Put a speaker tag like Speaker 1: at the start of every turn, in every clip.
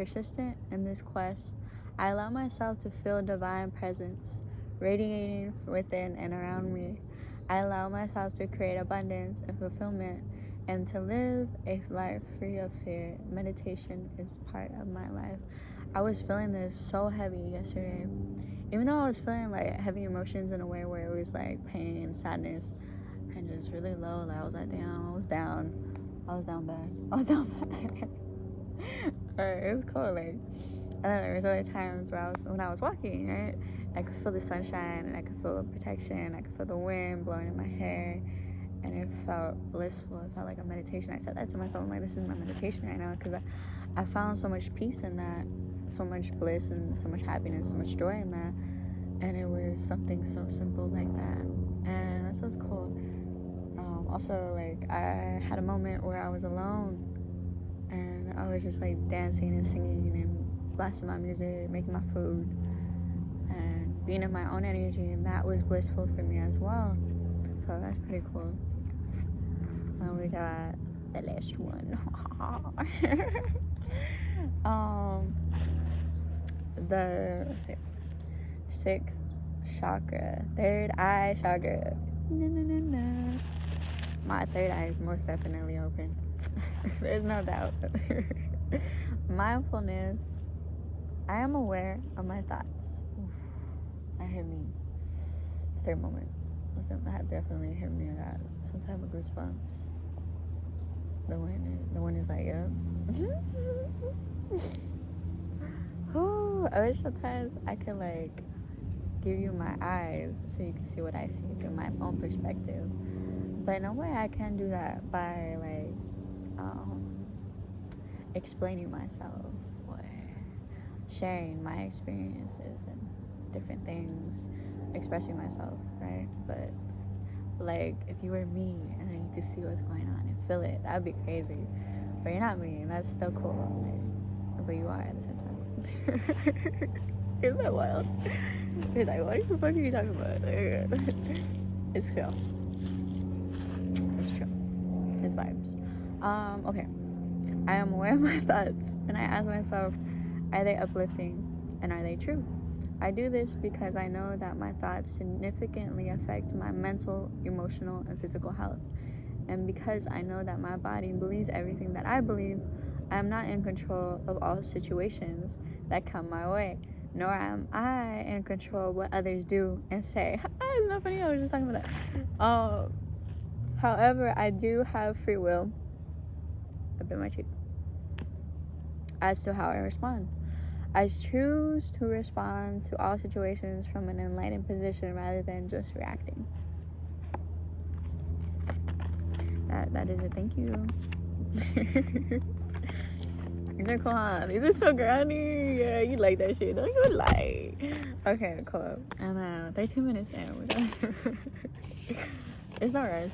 Speaker 1: Persistent in this quest, I allow myself to feel divine presence radiating within and around me. I allow myself to create abundance and fulfillment and to live a life free of fear. Meditation is part of my life. I was feeling this so heavy yesterday. Even though I was feeling like heavy emotions in a way where it was like pain, sadness, and just really low. Like I was like, damn, I was down bad. It was cool. Like, and then there was other times where when I was walking, right, I could feel the sunshine and I could feel protection. I could feel the wind blowing in my hair, and it felt blissful. It felt like a meditation. I said that to myself. I'm like, this is my meditation right now, because I found so much peace in that, so much bliss and so much happiness, so much joy in that. And it was something so simple like that, and that sounds cool. Also, like, I had a moment where I was alone, and I was just like dancing and singing and blasting my music, making my food, and being in my own energy, and that was blissful for me as well. So that's pretty cool. And we got the last one. The sixth chakra, third eye chakra. My third eye is most definitely open. There's no doubt. Mindfulness. I am aware of my thoughts. That hit me. Certain moment. That definitely hit me. I got some type of goosebumps. The one is like, yeah. I wish sometimes I could like give you my eyes so you can see what I see through my own perspective. But in a way, I can do that by like explaining myself or sharing my experiences and different things, expressing myself, right? But like, if you were me and then you could see what's going on and feel it, that'd be crazy. But you're not me, and that's still cool. Like, but you are at the same time. Isn't that wild? He's like, what the fuck are you talking about? It's chill. It's chill. It's vibes. Okay. I am aware of my thoughts, and I ask myself, are they uplifting and are they true? I do this because I know that my thoughts significantly affect my mental, emotional, and physical health. And because I know that my body believes everything that I believe, I am not in control of all situations that come my way, nor am I in control of what others do and say. It's not funny, I was just talking about that. However, I do have free will. I bit my cheek. As to how I respond. I choose to respond to all situations from an enlightened position rather than just reacting. That is it. Thank you. These are cool, huh? These are so grounding. Yeah, you like that shit, don't you? Like, okay, cool. And then 13 minutes in. It's no rush.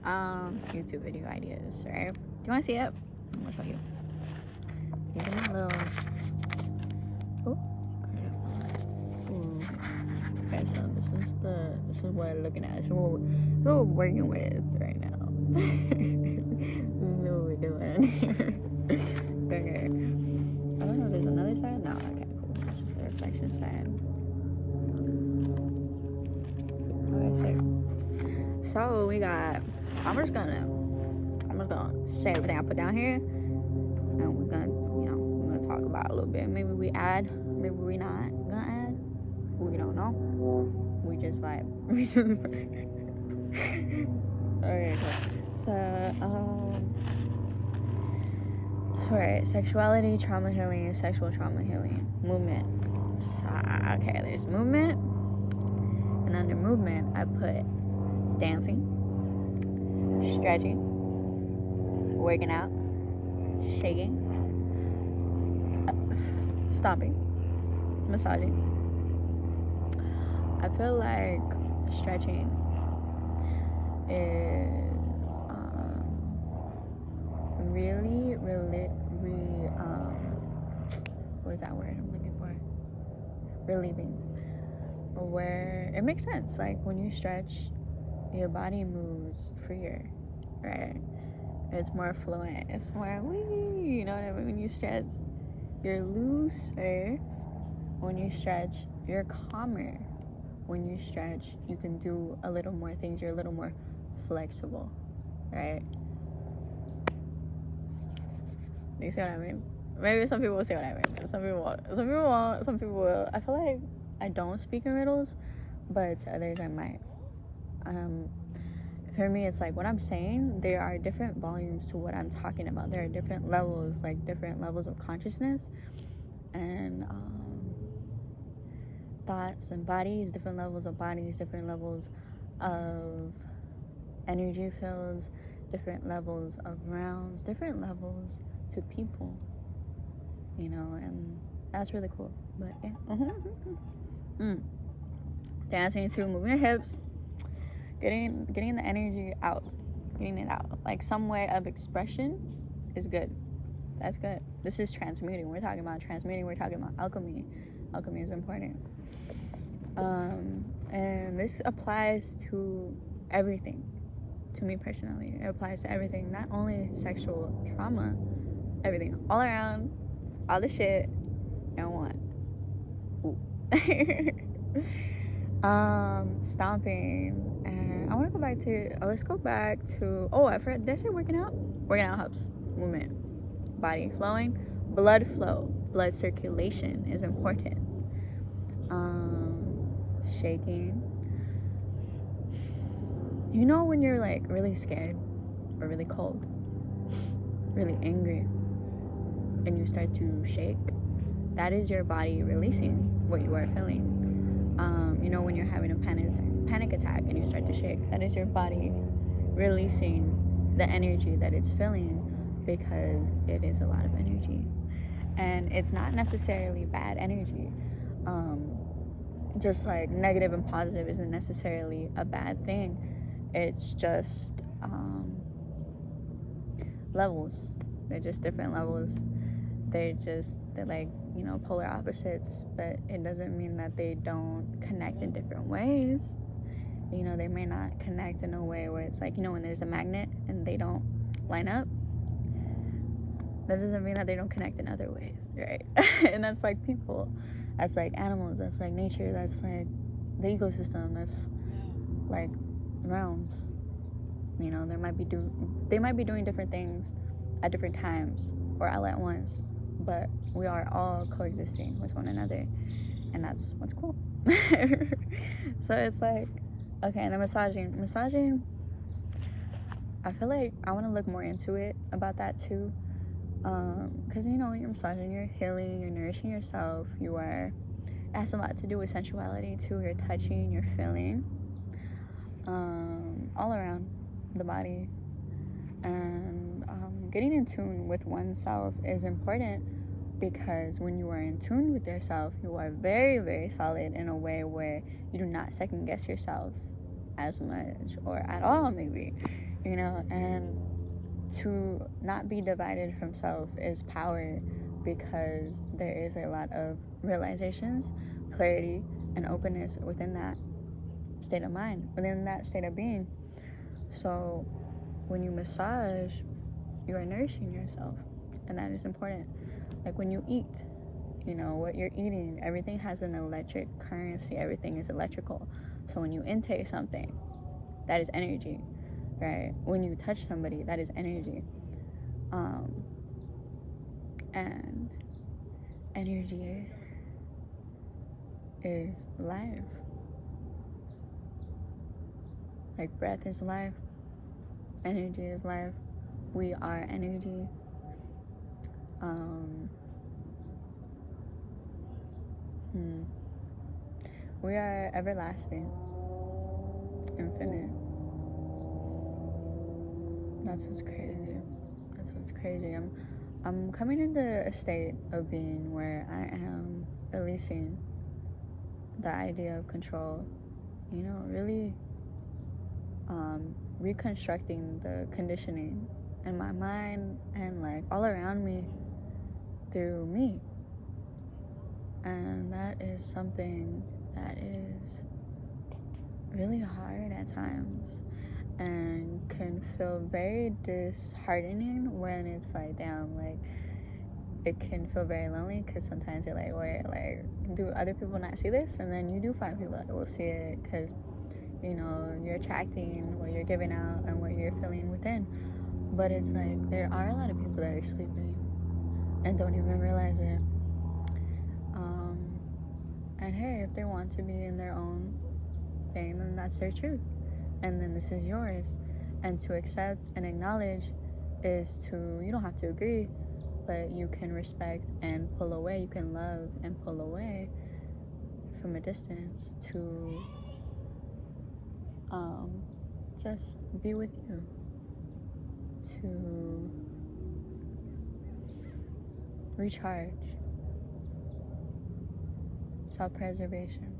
Speaker 1: YouTube video ideas, right? Do you want to see it? I'm gonna show you. These are my little. Oh. Okay, so this is what I'm looking at. This is what we're working with right now. This is what we're doing. Okay. I don't know if there's another side. No, okay, cool. That's just the reflection side. Okay, so we got. I'm just gonna say everything I put down here, and we're gonna talk about it a little bit. Maybe we add, maybe we not gonna add. We don't know. We just vibe. Okay, cool. So, alright, sexuality, trauma healing, sexual trauma healing, movement. So, okay, there's movement, and under movement, I put dancing, stretching, working out, shaking, stomping, massaging. I feel like stretching is what is that word I'm looking for? Relieving. Where it makes sense. Like when you stretch, your body moves freer, right? It's more fluent. It's more wee. You know what I mean? When you stretch, you're looser when you stretch. You're calmer when you stretch. You can do a little more things. You're a little more flexible, right? You see what I mean? Maybe some people will say what I mean. Some people won't. Some people won't. Some people will. I feel like I don't speak in riddles, but to others I might. For me, it's like what I'm saying, there are different volumes to what I'm talking about. There are different levels, like different levels of consciousness and thoughts and bodies, different levels of bodies, different levels of energy fields, different levels of realms, different levels to people, you know, and that's really cool. But yeah. Dancing too, moving your hips, getting the energy out, getting it out, like some way of expression is good. That's good. This is transmuting. We're talking about transmuting. We're talking about alchemy. Alchemy is important. And this applies to everything. To me personally, it applies to everything, not only sexual trauma, everything, all around, all the shit, and one. Ooh. Stomping, and I want to go back to. Let's go back to. Oh, I forgot. Did I say working out? Working out helps. Movement, body flowing, blood flow, blood circulation is important. Shaking. You know when you're like really scared or really cold, really angry, and you start to shake, that is your body releasing what you are feeling. You know when you're having a panic attack and you start to shake, that is your body releasing the energy that it's feeling, because it is a lot of energy. And it's not necessarily bad energy. Just like negative and positive isn't necessarily a bad thing. It's just levels. They're just different levels. They're like, you know, polar opposites, but it doesn't mean that they don't connect in different ways. You know, they may not connect in a way where it's like, you know, when there's a magnet and they don't line up, that doesn't mean that they don't connect in other ways, right? And that's like people, that's like animals, that's like nature, that's like the ecosystem, that's like realms. You know, they might be doing different things at different times or all at once, but we are all coexisting with one another, and that's what's cool. So it's like, okay, and the massaging, I feel like I want to look more into it about that too, because, you know, when you're massaging, you're healing, you're nourishing yourself, it has a lot to do with sensuality too. You're touching, you're feeling, all around the body, and getting in tune with oneself is important, because when you are in tune with yourself, you are very, very solid in a way where you do not second guess yourself as much or at all, maybe, you know. And to not be divided from self is power, because there is a lot of realizations, clarity, and openness within that state of mind, within that state of being. So when you massage, you are nourishing yourself, and that is important. Like when you eat, you know, what you're eating, everything has an electric currency, everything is electrical. So when you intake something, that is energy, right? When you touch somebody, that is energy. And energy is life. Like breath is life, energy is life. We are energy. We are everlasting, infinite. That's what's crazy. I'm coming into a state of being where I am releasing the idea of control, you know, really reconstructing the conditioning in my mind and like all around me through me. And that is something that is really hard at times and can feel very disheartening when it's like, damn, like it can feel very lonely, because sometimes you're like, wait, like, do other people not see this? And then you do find people that will see it, because, you know, you're attracting what you're giving out and what you're feeling within. But it's like, there are a lot of people that are sleeping and don't even realize it. And hey, if they want to be in their own thing, then that's their truth, and then this is yours. And to accept and acknowledge is to, you don't have to agree, but you can respect and pull away. You can love and pull away from a distance to just be with you, to recharge. Self-preservation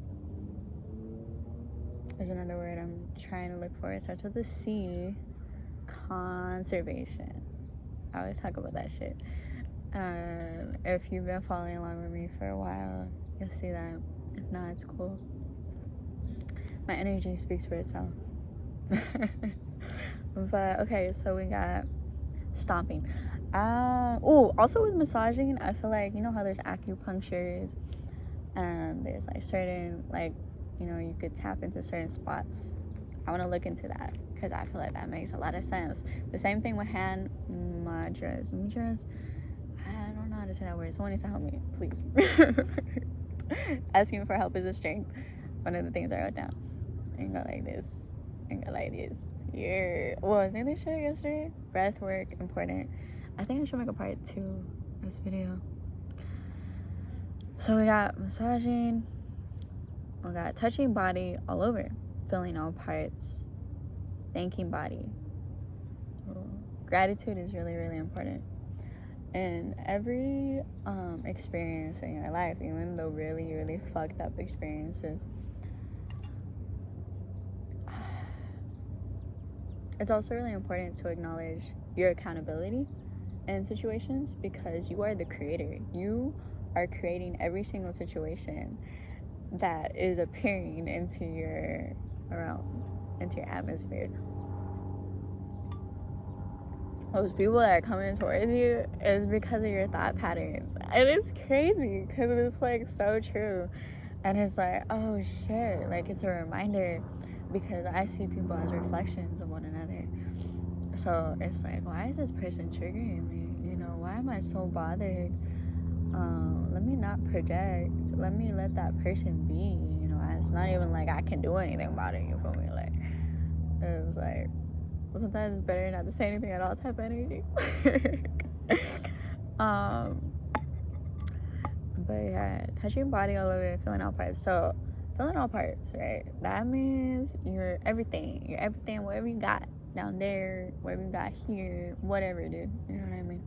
Speaker 1: is another word I'm trying to look for. It starts with a C. Conservation. I always talk about that shit. If you've been following along with me for a while, you'll see that. If not, it's cool. My energy speaks for itself. But okay, so we got stomping. Also with massaging, I feel like, you know how there's acupunctures and there's like certain, like, you know, you could tap into certain spots. I want to look into that, because I feel like that makes a lot of sense. The same thing with hand mudras. I don't know how to say that word. Someone needs to help me, please. Asking for help is a strength. One of the things I wrote down. And go like this. And go like this. Yeah. What was this shit yesterday? Breath work, important. I think I should make a part 2 of this video. So we got massaging. We got touching body all over. Feeling all parts. Thanking body. Gratitude is really, really important. And every experience in your life, even the really, really fucked up experiences, it's also really important to acknowledge your accountability in situations, because you are the creator. You are creating every single situation that is appearing into your atmosphere. Those people that are coming towards you is because of your thought patterns. And it's crazy, because it's like so true. And it's like, oh shit, like it's a reminder, because I see people as reflections of one another. So it's like, why is this person triggering me? You know, why am I so bothered? Let me not project. Let me let that person be. You know, it's not even like I can do anything about it. You feel me? Like, it's like, sometimes it's better not to say anything at all type of energy. But yeah, touching body all over, feeling all parts. So feeling all parts, right? That means you're everything. You're everything, whatever you got down there, whatever you got here, whatever, dude. You know what I mean?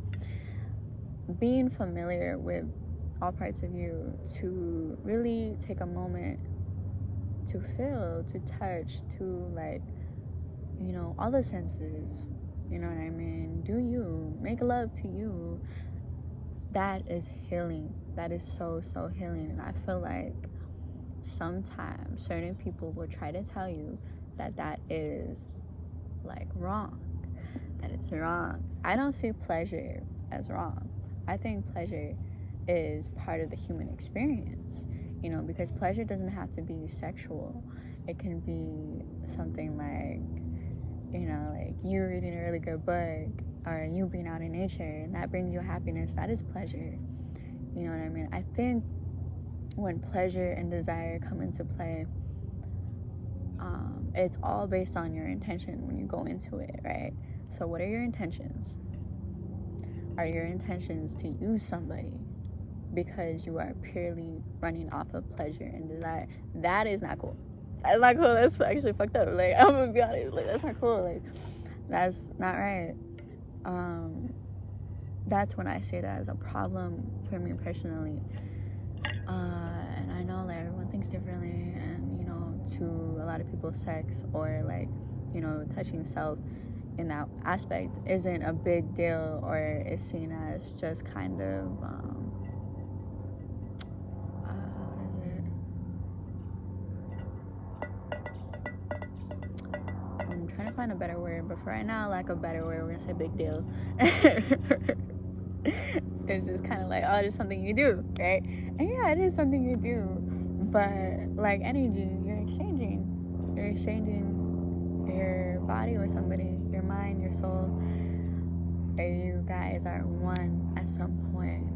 Speaker 1: Being familiar with all parts of you, to really take a moment to feel, to touch, to like, you know, all the senses, you know what I mean? Do you, make love to you. That is healing. That is so, so healing. And I feel like sometimes certain people will try to tell you that that is like wrong, that it's wrong. I don't see pleasure as wrong. I think pleasure is part of the human experience, you know, because pleasure doesn't have to be sexual. It can be something like, you know, like you reading a really good book, or you being out in nature, and that brings you happiness. That is pleasure. You know what I mean? I think when pleasure and desire come into play, it's all based on your intention when you go into it, right? So what are your intentions? Are your intentions to use somebody because you are purely running off of pleasure and desire? That is not cool. That's not cool. That's actually fucked up. Like, I'm gonna be honest, like, that's not cool. Like, that's not right. That's when I say that as a problem for me personally. And I know, like, everyone thinks differently, and, you know, to a lot of people, sex or, like, you know, touching self in that aspect isn't a big deal, or is seen as just kind of, what is it? I'm trying to find a better word, but for right now, like a better word, we're gonna say big deal. it's just kind of like, oh, it's something you do, right? And yeah, it is something you do, but like energy, you're exchanging your body with somebody, your mind, your soul, and you guys are one at some point.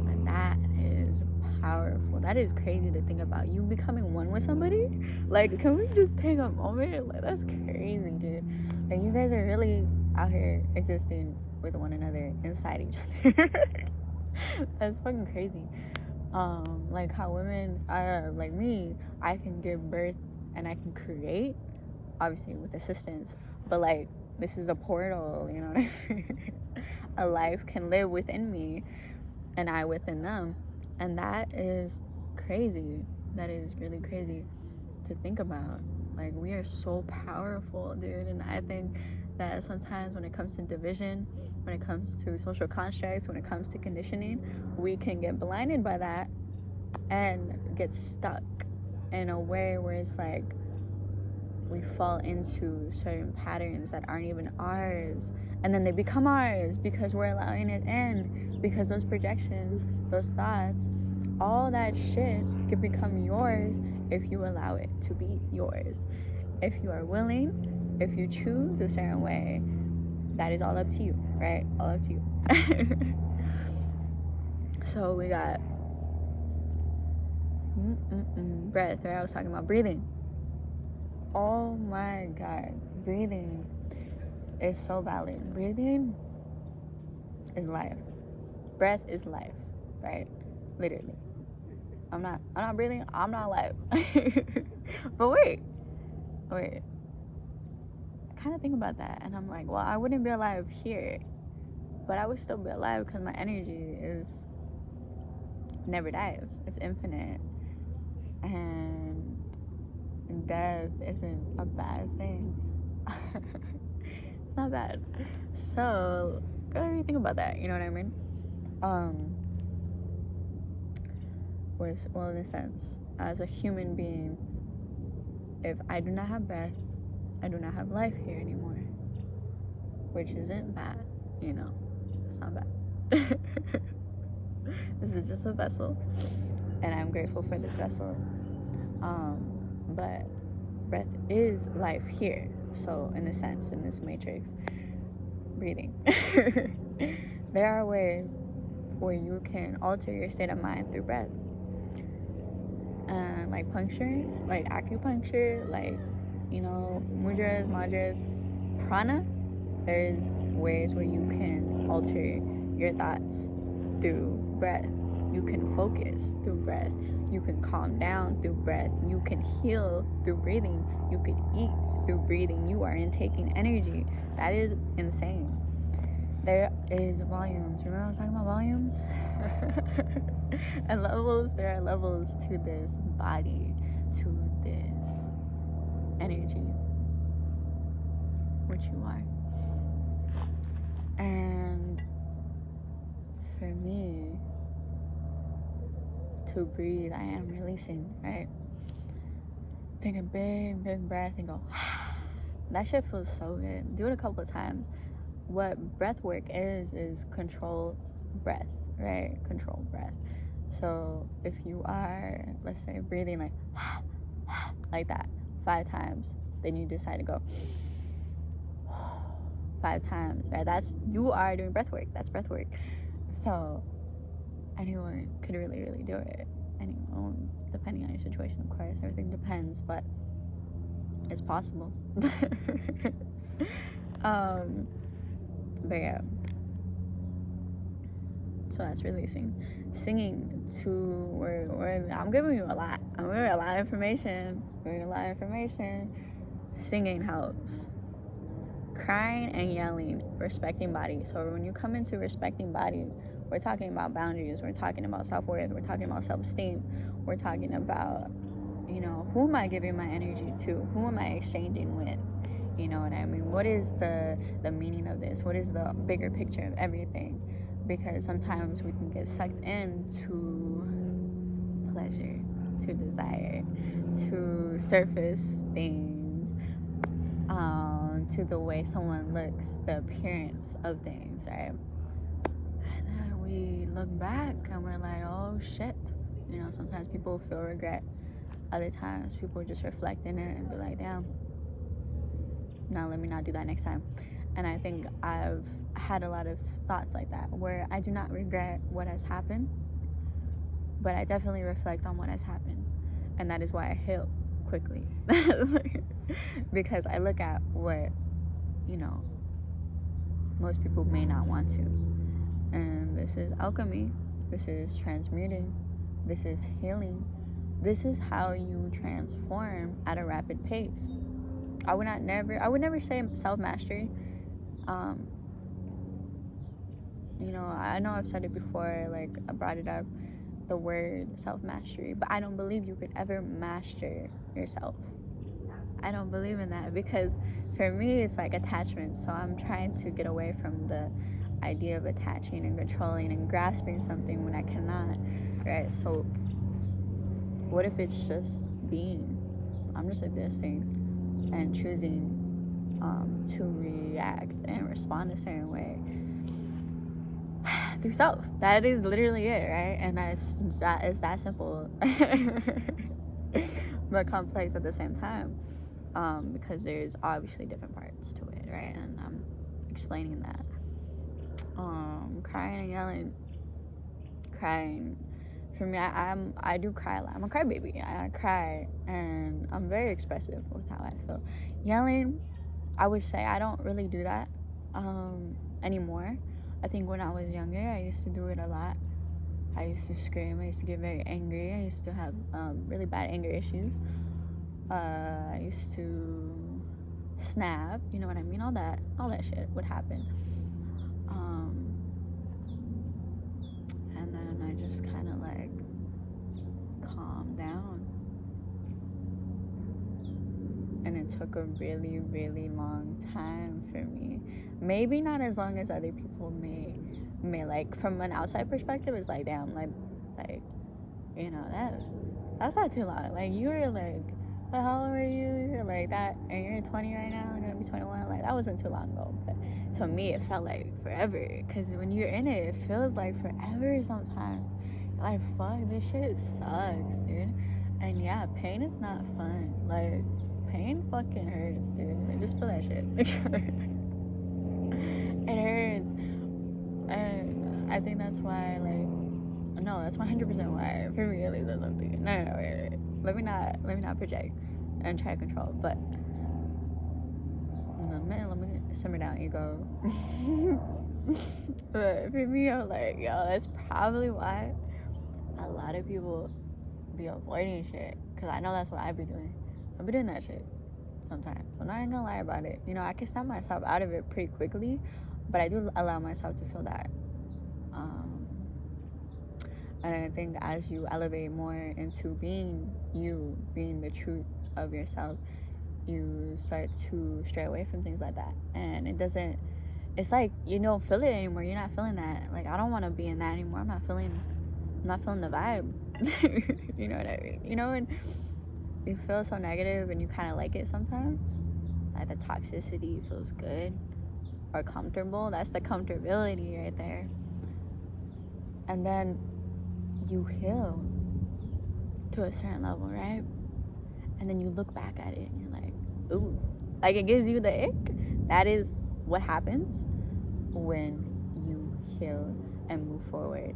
Speaker 1: And that is powerful. That is crazy to think about. You becoming one with somebody. Like, can we just take a moment? Like, that's crazy, dude. Like, you guys are really out here existing with one another inside each other. That's fucking crazy. Like how women, like me, I can give birth and I can create, obviously with assistance, but like, this is a portal, you know what I mean? A life can live within me and I within them. And that is crazy. That is really crazy to think about. Like, we are so powerful, dude. And I think that sometimes when it comes to division, when it comes to social constructs, when it comes to conditioning, we can get blinded by that and get stuck in a way where it's like we fall into certain patterns that aren't even ours, and then they become ours because we're allowing it in, because those projections, those thoughts, all that shit can become yours if you allow it to be yours. If you are willing, if you choose a certain way, that is all up to you, right? All up to you. So we got breath, right? I was talking about breathing. Oh my God, breathing is so valid. Breathing is life. Breath is life, right? Literally. I'm not breathing, I'm not alive. But wait. I kind of think about that, and I'm like, well, I wouldn't be alive here, but I would still be alive because my energy never dies. It's infinite, and death isn't a bad thing. It's not bad. So gotta really think about that, you know what I mean? Well, in a sense, as a human being, if I do not have breath, I do not have life here anymore, which isn't bad, you know. It's not bad. This is just a vessel, and I'm grateful for this vessel. But breath is life here. So in a sense, in this matrix, breathing. There are ways where you can alter your state of mind through breath. And like punctures, like acupuncture, like, you know, mudras, madras, prana, there's ways where you can alter your thoughts through breath. You can focus through breath. You can calm down through breath. You can heal through breathing. You can eat through breathing. You are intaking energy. That is insane. There is volumes. Remember I was talking about volumes? And levels. There are levels to this body, to this energy, which you are. And for me, to breathe, I am releasing, right? Take a big breath and go. That shit feels so good. Do it a couple of times. What breath work is controlled breath, right? Controlled breath. So if you are, let's say, breathing like that 5 times, then you decide to go 5 times, right? You are doing breath work. That's breath work. So anyone could really, really do it. Anyone, depending on your situation, of course. Everything depends, but it's possible. But yeah. So that's releasing. Singing I'm giving you a lot. I'm giving you a lot of information. Singing helps. Crying and yelling, respecting body. So when you come into respecting body, we're talking about boundaries. We're talking about self-worth. We're talking about self-esteem. We're talking about, you know, who am I giving my energy to? Who am I exchanging with? You know what I mean? What is the meaning of this? What is the bigger picture of everything? Because sometimes we can get sucked into pleasure, to desire, to surface things, to the way someone looks, the appearance of things, right? we look back and we're like, oh shit. You know, sometimes people feel regret. Other times people just reflect in it and be like, damn, now let me not do that next time. And I think I've had a lot of thoughts like that, where I do not regret what has happened, but I definitely reflect on what has happened. And that is why I heal quickly. Because I look at what, you know, most people may not want to. And this is alchemy. This is transmuting. This is healing. This is how you transform at a rapid pace. I would never say self-mastery. You know, I know I've said it before, like I brought it up, the word self-mastery, but I don't believe you could ever master yourself. I don't believe in that, because for me it's like attachment. So I'm trying to get away from the idea of attaching and controlling and grasping something when I cannot, right? So what if it's just being? I'm just existing and choosing to react and respond a certain way through self. That is literally it, right? And that is that simple but complex at the same time, because there's obviously different parts to it, right? And I'm explaining that. Crying and yelling. Crying, for me, I do cry a lot. I'm a crybaby. I cry and I'm very expressive with how I feel. Yelling, I would say I don't really do that anymore. I think when I was younger, I used to do it a lot. I used to scream. I used to get very angry. I used to have really bad anger issues. I used to snap. You know what I mean? All that shit would happen. And then I just kind of like calmed down. And it took a really, really long time for me. Maybe not as long as other people may like, from an outside perspective. It's like, damn, like you know, that's not too long. Like, you were like, how old were you? You're like that, and you're 20 right now. You're gonna be 21. Like, that wasn't too long ago, but to me it felt like forever. Because when you're in it, it feels like forever sometimes. Like, fuck, this shit sucks, dude. And yeah, pain is not fun. Like, pain fucking hurts, dude. Like, just feel that shit. It hurts. And I think that's why, like, no, that's 100% why, for me at least, that's something. No, wait. Let me not project and try to control. But let me simmer down, ego. But for me, I'm like, yo, that's probably why a lot of people be avoiding shit. Because I know that's what I be doing. I be doing that shit sometimes. I'm not even gonna lie about it. You know, I can snap myself out of it pretty quickly, but I do allow myself to feel that. And I think as you elevate more into being you, being the truth of yourself, you start to stray away from things like that. And it's like you don't feel it anymore. You're not feeling that. Like, I don't want to be in that anymore. I'm not feeling the vibe. You know what I mean? You know, and you feel so negative and you kind of like it sometimes. Like, the toxicity feels good or comfortable. That's the comfortability right there. And then you heal to a certain level, right? And then you look back at it and you're like, ooh. Like, it gives you the ick. That is what happens when you heal and move forward.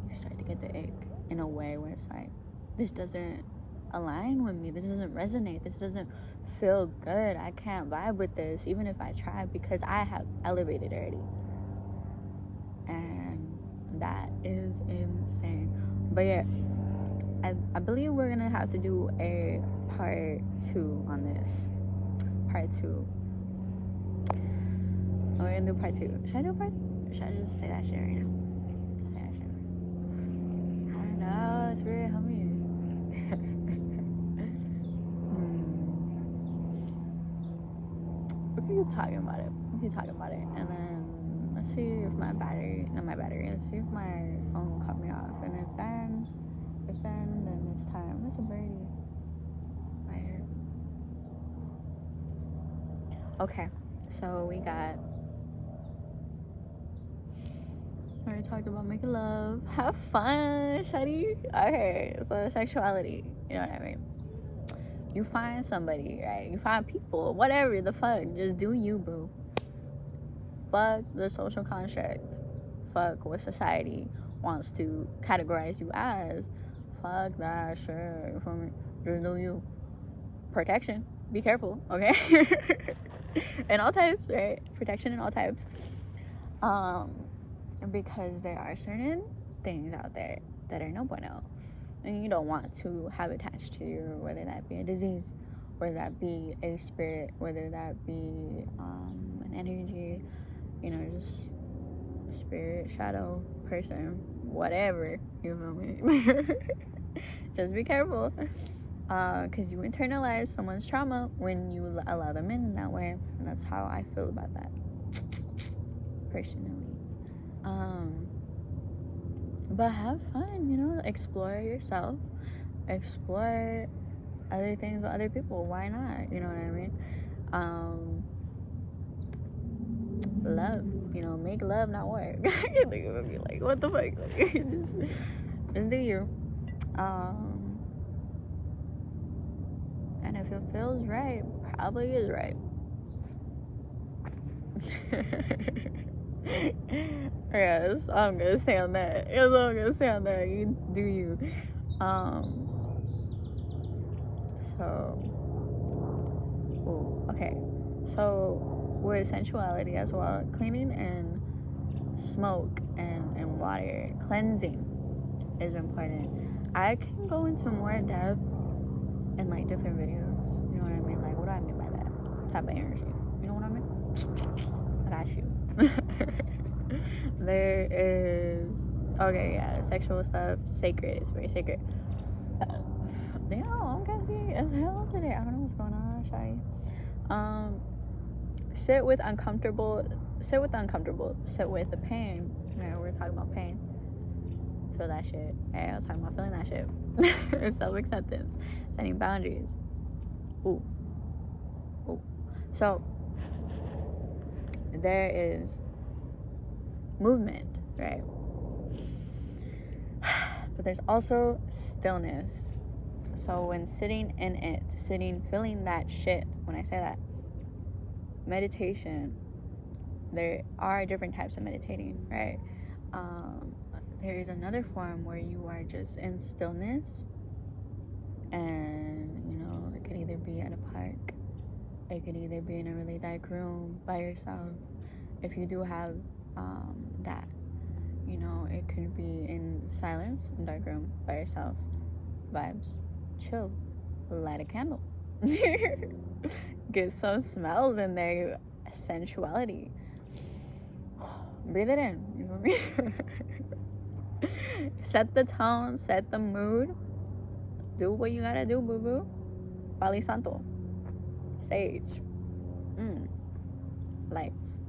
Speaker 1: You start to get the ick in a way where it's like, this doesn't align with me. This doesn't resonate. This doesn't feel good. I can't vibe with this, even if I try, because I have elevated already. And that is insane. But yeah, I believe we're gonna have to do a part 2 on this. Part 2. We're gonna do part 2. Should I do part 2? Or should I just say that shit right now? Say that shit. I don't know. It's weird, homie. We can keep talking about it. And then let's see if let's see if my phone will cut me off. And if then it's time. There's a birdie right here. Okay, so we got I already talked about making love. Have fun, shawty. Okay, so sexuality. You know what I mean? You find somebody, right? You find people, whatever the fuck. Just do you, boo. Fuck the social construct. Fuck what society wants to categorize you as. Fuck that shit. You feel me? Just do you. Protection. Be careful, okay? In all types, right? Protection in all types. Because there are certain things out there that are no bueno, and you don't want to have attached to you, whether that be a disease, whether that be a spirit, whether that be an energy, you know, just spirit, shadow, person, whatever, you feel me? Just be careful, because you internalize someone's trauma when you allow them in that way, and that's how I feel about that, personally. But have fun, you know, explore yourself, explore other things with other people. Why not? You know what I mean? Love, you know, make love, not work. You think it would be like, what the fuck? Like, just do you. And if it feels right, probably is right. Yes, I'm gonna say on that. Yes, I'm gonna say on that. You do you. Okay. So with sensuality as well, cleaning and smoke and water, cleansing is important. I can go into more depth in like different videos. You know what I mean? Like, what do I mean by that? Type of energy. You know what I mean? I got you. There is, okay, yeah, sexual stuff, sacred. It's very sacred. Damn, I'm gassy as hell today. I don't know what's going on, shy. Sit with the uncomfortable. Sit with the pain. Right, we're talking about pain. Feel that shit. Hey, I was talking about feeling that shit. Self-acceptance, setting boundaries. Ooh. So there is movement, right? But there's also stillness. So when sitting in it, feeling that shit, when I say that, meditation, there are different types of meditating, right? There is another form where you are just in stillness, and you know, it could either be at a park, it could either be in a really dark room by yourself. If you do have that, you know, it could be in silence, in dark room by yourself, vibes, chill, light a candle, get some smells in there, sensuality, breathe it in, you know what I mean? Set the tone, set the mood, do what you gotta do, boo boo. Palo Santo, sage, lights.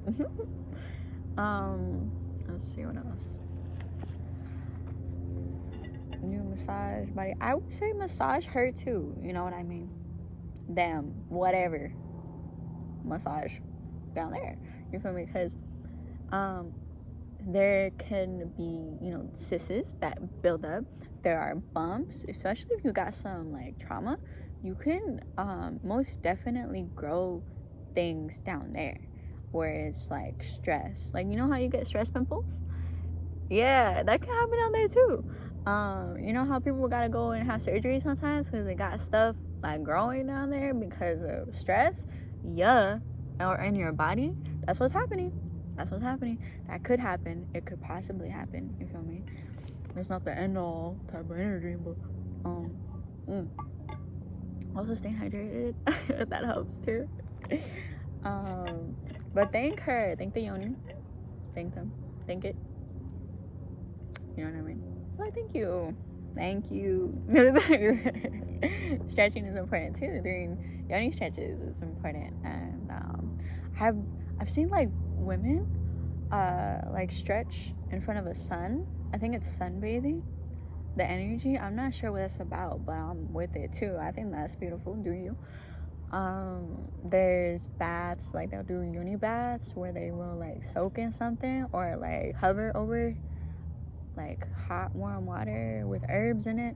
Speaker 1: Let's see what else. New massage body. I would say massage her too. You know what I mean? Damn, whatever. Massage down there. You feel me? Because there can be, you know, cysts that build up. There are bumps, especially if you got some like trauma. You can most definitely grow things down there where it's like stress. Like, you know how you get stress pimples? Yeah, that can happen down there too. You know how people gotta go and have surgery sometimes because they got stuff like growing down there because of stress? Yeah, or in your body. That's what's happening. That could happen. It could possibly happen. You feel me? It's not the end all type of energy, but also staying hydrated. That helps too. But thank her. Thank the yoni. Thank them. Thank it. You know what I mean? Well, thank you. Stretching is important too. Doing yoni stretches is important, and I've seen like women like stretch in front of a sun. I think it's sunbathing. The energy, I'm not sure what it's about, but I'm with it too. I think that's beautiful. Do you? There's baths, like they'll do uni baths where they will like soak in something or like hover over like hot warm water with herbs in it.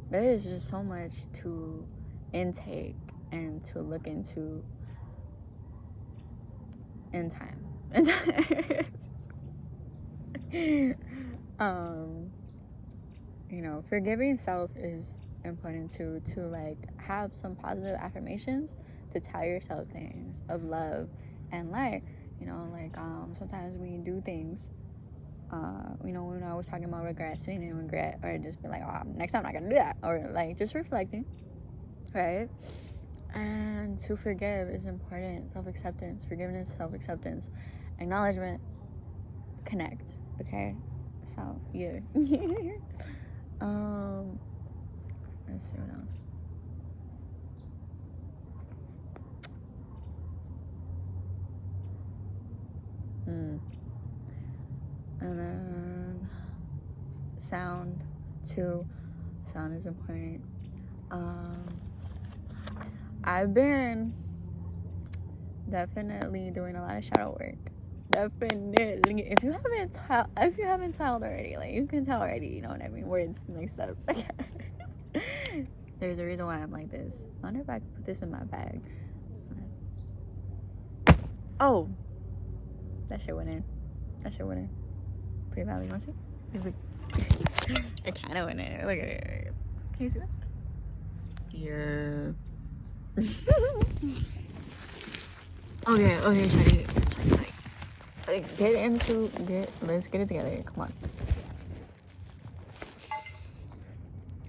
Speaker 1: There is just so much to intake and to look into in time. You know, forgiving self is important to like have some positive affirmations to tell yourself things of love and like, you know, like sometimes when you do things, you know, when I was talking about regret, sitting in regret, or just be like, oh, next time I'm not gonna do that, or like just reflecting, right? And to forgive is important. Self-acceptance, forgiveness, self-acceptance, acknowledgement, connect. Okay, so yeah. Let's see what else. And then sound too. Sound is important. I've been definitely doing a lot of shadow work. Definitely. If you haven't told already, like you can tell already, you know what I mean? Words mixed up. There's a reason why I'm like this. I wonder if I can put this in my bag. Oh, that shit went in. Pretty badly. You want to see? It kind of went in. Look at it. Can you see that? Yeah. Okay, Shadi. Let's get it together. Come on.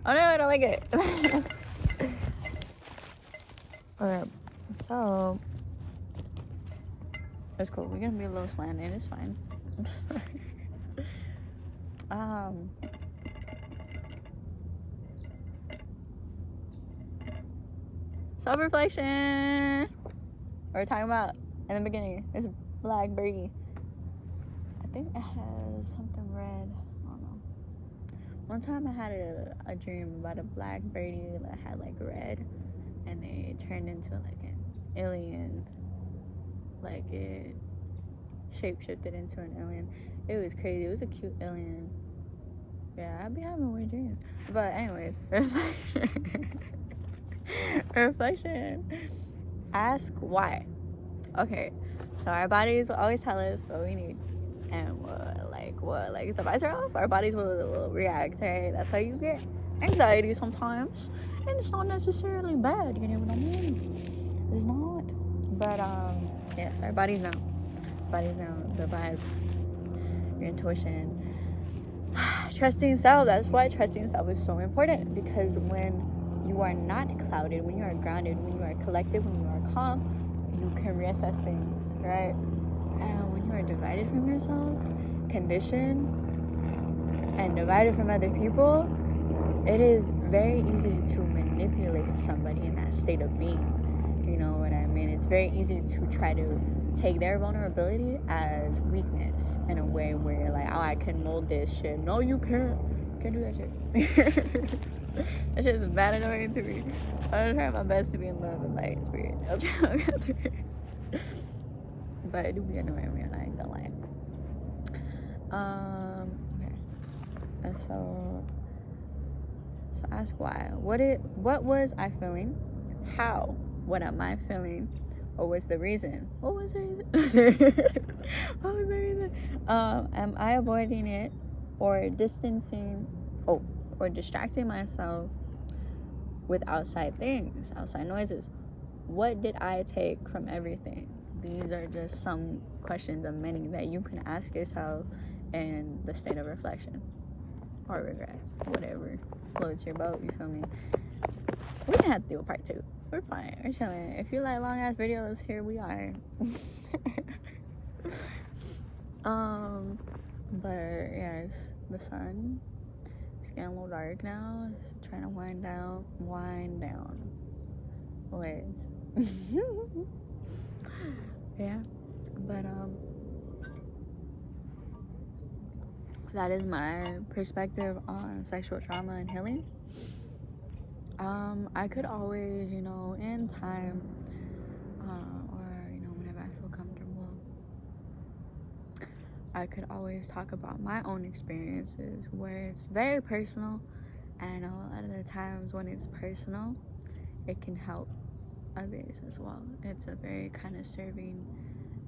Speaker 1: Oh no, I don't like it. Okay, so it's cool. We're gonna be a little slanted. It's fine. Self-reflection. We're talking about in the beginning. It's blackberry. I think it has something red. I don't know. One time I had a dream about a blackberry that had like red, and they turned into like an alien. Like it shape-shifted into an alien. It was crazy. It was a cute alien. Yeah, I'd be having weird dreams. But anyways, reflection. Ask why. Okay, so our bodies will always tell us what we need, and like if the lights are off, our bodies will react. Right? That's how you get anxiety sometimes, and it's not necessarily bad. You know what I mean? It's not. But yes, our bodies know. The vibes, your intuition, trusting self. That's why trusting self is so important, because when you are not clouded, when you are grounded, when you are collected, when you are calm, you can reassess things, right? And when you are divided from yourself, conditioned, and divided from other people, it is very easy to manipulate somebody in that state of being. You know what I mean? It's very easy to try to take their vulnerability as weakness in a way where you're like, oh, I can mold this shit. No, you can't. You can't do that shit. That shit is bad annoying to me. I'm trying my best to be in love and light spirit. But it do be annoying me, and I ain't gonna lie. Okay. And so ask why. What was I feeling? How? What am I feeling? What was the reason? What was the reason? Am I avoiding it or distancing? Or distracting myself with outside things, outside noises? What did I take from everything? These are just some questions of many that you can ask yourself in the state of reflection or regret, whatever floats your boat. You feel me? We didn't have to do a part 2. We're fine. We're chilling. If you like long ass videos, here we are. But yes, the sun. It's getting a little dark now. Trying to wind down. Words. Yeah. But that is my perspective on sexual trauma and healing. I could always, in time, I could always talk about my own experiences where it's very personal. And I know a lot of the times when it's personal, it can help others as well. It's a very kind of serving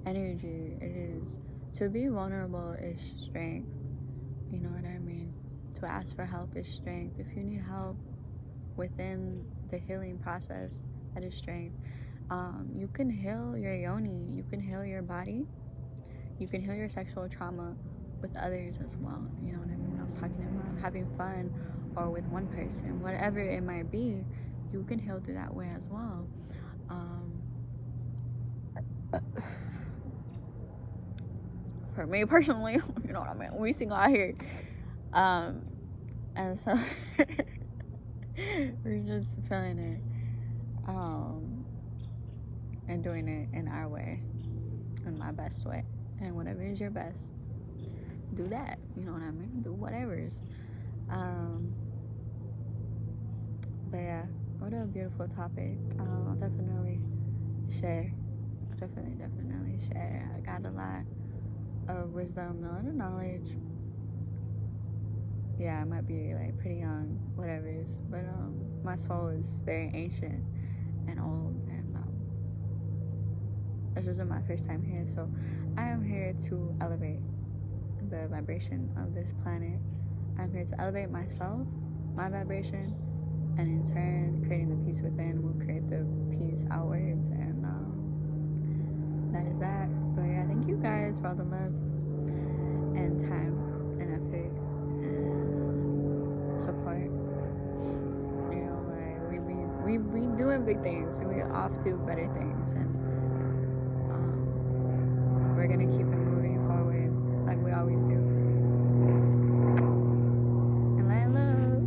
Speaker 1: energy. It is, to be vulnerable is strength. You know what I mean? To ask for help is strength. If you need help within the healing process, that is strength. You can heal your yoni, you can heal your body, you can heal your sexual trauma with others as well. You know what I mean? When I was talking about having fun or with one person, whatever it might be, you can heal through that way as well. For me personally, you know what I mean? We single out here. And so we're just feeling it. And doing it in our way, in my best way. And whatever is your best, do that. You know what I mean? Do whatever's. But yeah, what a beautiful topic. I'll definitely share. Definitely share. I got a lot of wisdom, a lot of knowledge. Yeah, I might be like pretty young, whatever's, but my soul is very ancient and old, and this isn't my first time here, so I am here to elevate the vibration of this planet. I'm here to elevate myself, my vibration, and in turn, creating the peace within will create the peace outwards, and that is that. But yeah, thank you guys for all the love and time and effort and support. You know, like we doing big things, we're off to better things, and we're gonna keep it moving forward like we always do. And I love